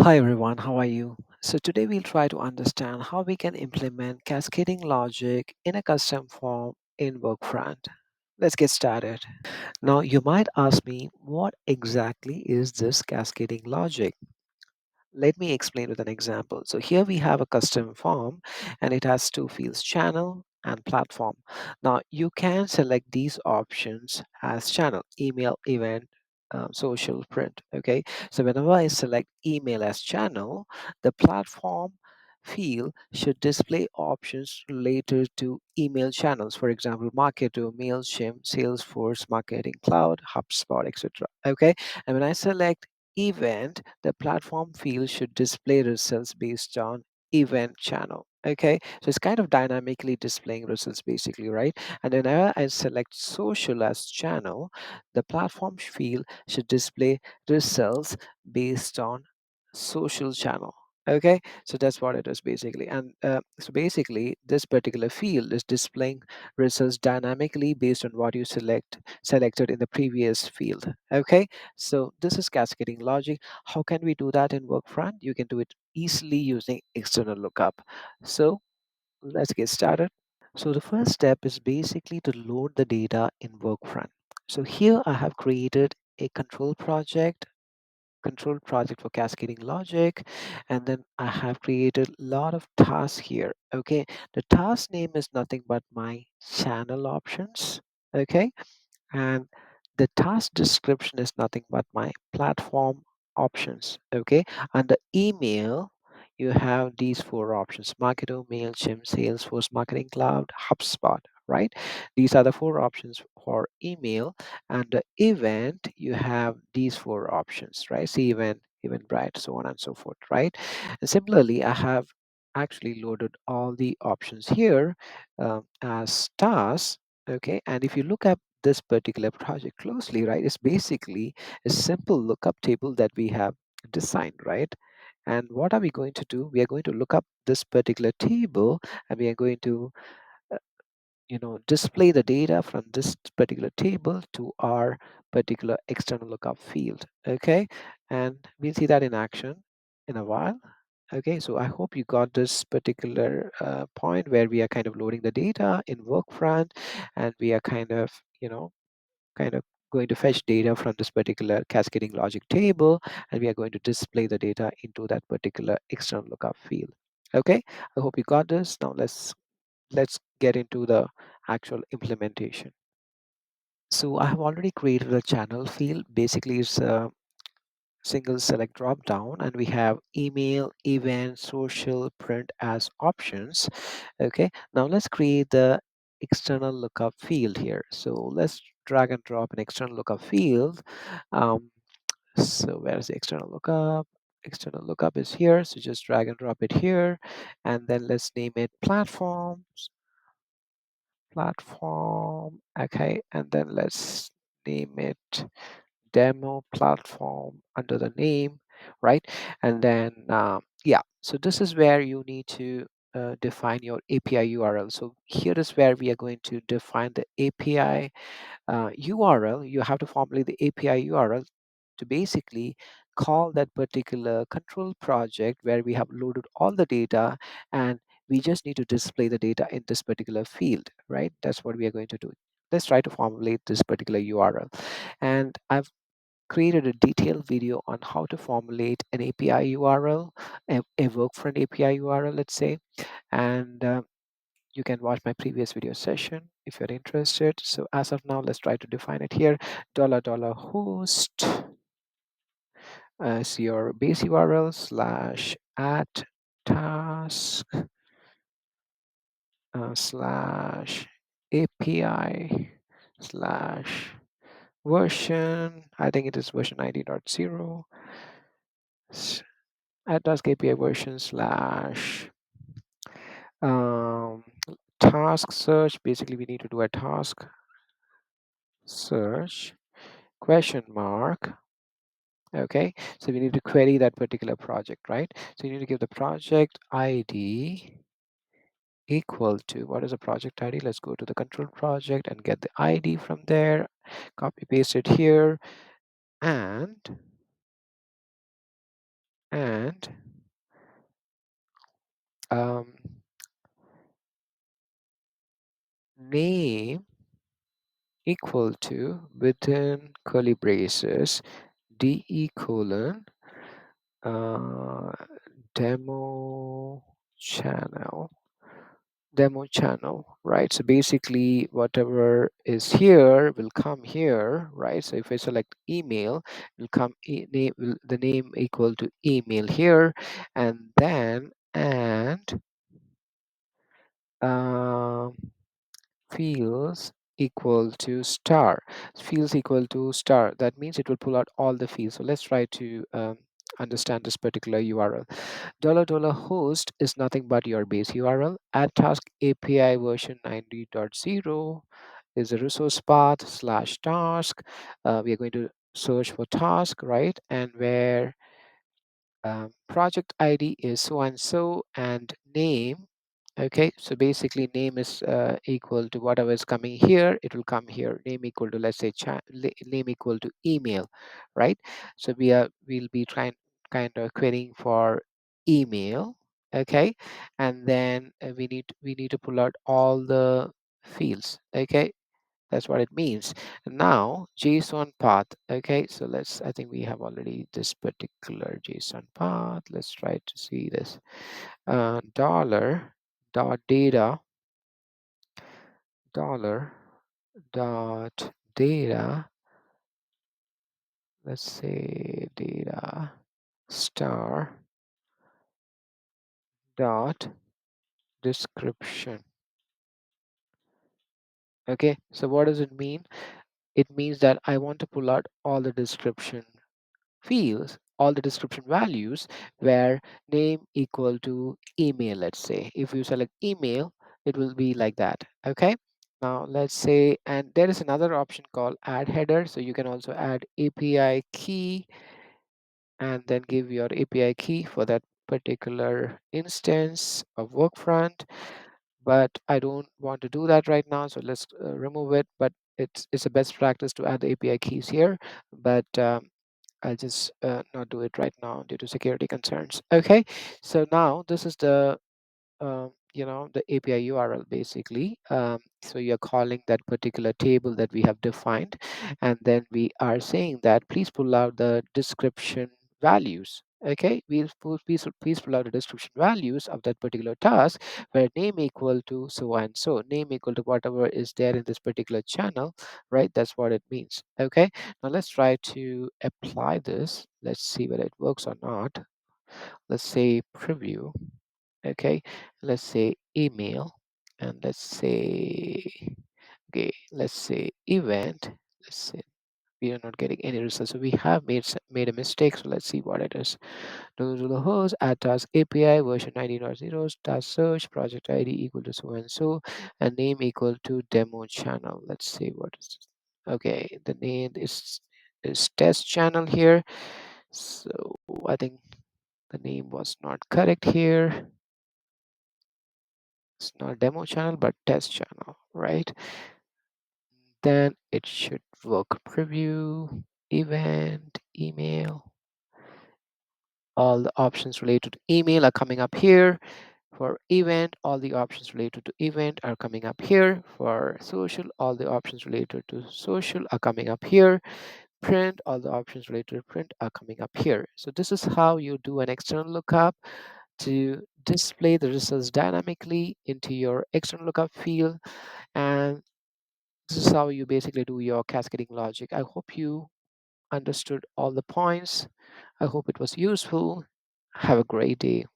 Hi everyone, how are you? So today we'll try to understand how we can implement cascading logic in a custom form in Workfront. Let's get started. Now you might ask me, what exactly is this cascading logic? Let me explain with an example. So here we have a custom form and it has two fields, channel and platform. Now you can select these options as channel, email, event, social, print. Okay. So whenever I select email as channel, the platform field should display options related to email channels. For example, Marketo, MailChimp, Salesforce, Marketing Cloud, HubSpot, etc. Okay. And when I select event, the platform field should display results based on event channel. Okay, so it's kind of dynamically displaying results basically, right? And whenever I select social as channel, the platform field should display results based on social channel. Okay, so that's what it is basically. And so basically, this particular field is displaying results dynamically based on what you selected in the previous field. Okay, so this is cascading logic. How can we do that in Workfront? You can do it easily using external lookup. So let's get started. So the first step is basically to load the data in Workfront. So here I have created a control project for cascading logic, and then I have created a lot of tasks here. Okay, the task name is nothing but my channel options. Okay, and the task description is nothing but my platform options. Okay, under email you have these four options: Marketo, MailChimp, Salesforce, Marketing Cloud, HubSpot. Right, these are the four options for email. And the event, you have these four options, right? See event, Eventbrite, so on and so forth. Right, and similarly I have actually loaded all the options here as tasks. Okay, and if you look at this particular project closely, right, it's basically a simple lookup table that we have designed, right? And what are we going to do? We are going to look up this particular table, and we are going to uh, display the data from this particular table to our particular external lookup field. Okay, and we'll see that in action in a while. Okay, so I hope you got this particular point where we are kind of loading the data in Workfront, and we are kind of going to fetch data from this particular cascading logic table, and we are going to display the data into that particular external lookup field. Okay, I hope you got this. Now let's get into the actual implementation. So I have already created a channel field. Basically, it's a single select drop down, and we have email, event, social, print as options. Okay, now let's create the external lookup field here. So let's drag and drop an external lookup field. um, so where's the external lookup? External lookup is here, so just drag and drop it here, and then let's name it platform. Okay, and then let's name it demo platform under the name, right? And then yeah, so this is where you need to define your API URL. So here is where we are going to define the API URL. You have to formulate the API URL to basically call that particular control project where we have loaded all the data, and we just need to display the data in this particular field, right? That's what we are going to do. Let's try to formulate this particular URL. And I've created a detailed video on how to formulate an API URL, a Workfront API URL, let's say. And you can watch my previous video session if you're interested. So as of now, let's try to define it here. $host as your base URL slash at task slash API slash version. I think it is version 19.0 at task API version slash um, task search. Basically, we need to do a task search question mark. Okay, so we need to query that particular project, right? So you need to give the project ID equal to, what is the project ID? Let's go to the control project and get the ID from there, copy paste it here, and and um, name equal to within curly braces DE colon uh, demo channel right? So basically whatever is here will come here, right? So if I select email, will come the name equal to email here, and then um, fields equal to star. Fields equal to star, that means it will pull out all the fields. So let's try to understand this particular URL. Dollar host is nothing but your base URL. Add task API version 90.0 is a resource path slash task. We are going to search for task, right? And where project ID is so and so, and name. Okay, so basically name is equal to whatever is coming here, it will come here. Name equal to, let's say, name equal to email, right? So we'll be trying kind of querying for email. Okay, and then we need to pull out all the fields. Okay, that's what it means. Now JSON path. Okay, so I think we have already this particular JSON path. Let's try to see this. Dollar dot data, dollar dot data, let's say data star dot description. Okay, so what does it mean? It means that I want to pull out all the description fields, all the description values, where name equal to email. Let's say if you select email, it will be like that. Okay, now let's say, and there is another option called add header, so you can also add API key and then give your API key for that particular instance of Workfront. But I don't want to do that right now, so let's remove it. But it's a best practice to add the API keys here, but I'll just not do it right now due to security concerns. Okay, so now this is the API URL basically. So you're calling that particular table that we have defined, and then we are saying that please pull out the description values. Okay, please pull out the description values of that particular task, where name equal to so and so, name equal to whatever is there in this particular channel, right? That's what it means. Okay, now let's try to apply this. Let's see whether it works or not. Let's say preview. Okay, let's say email, and let's say event. Let's say we are not getting any results, so we have made a mistake. So let's see what it is. To the host, add task API version 19.0, task search, project ID equal to so and so, and name equal to demo channel. Let's see what is this. Okay, the name is test channel here. So I think the name was not correct here. It's not demo channel but test channel, right? Then it should work. Preview, event, email. All the options related to email are coming up here. For event, all the options related to event are coming up here. For social, all the options related to social are coming up here. Print, all the options related to print are coming up here. So this is how you do an external lookup to display the results dynamically into your external lookup field. And this is how you basically do your cascading logic. I hope you understood all the points. I hope it was useful. Have a great day.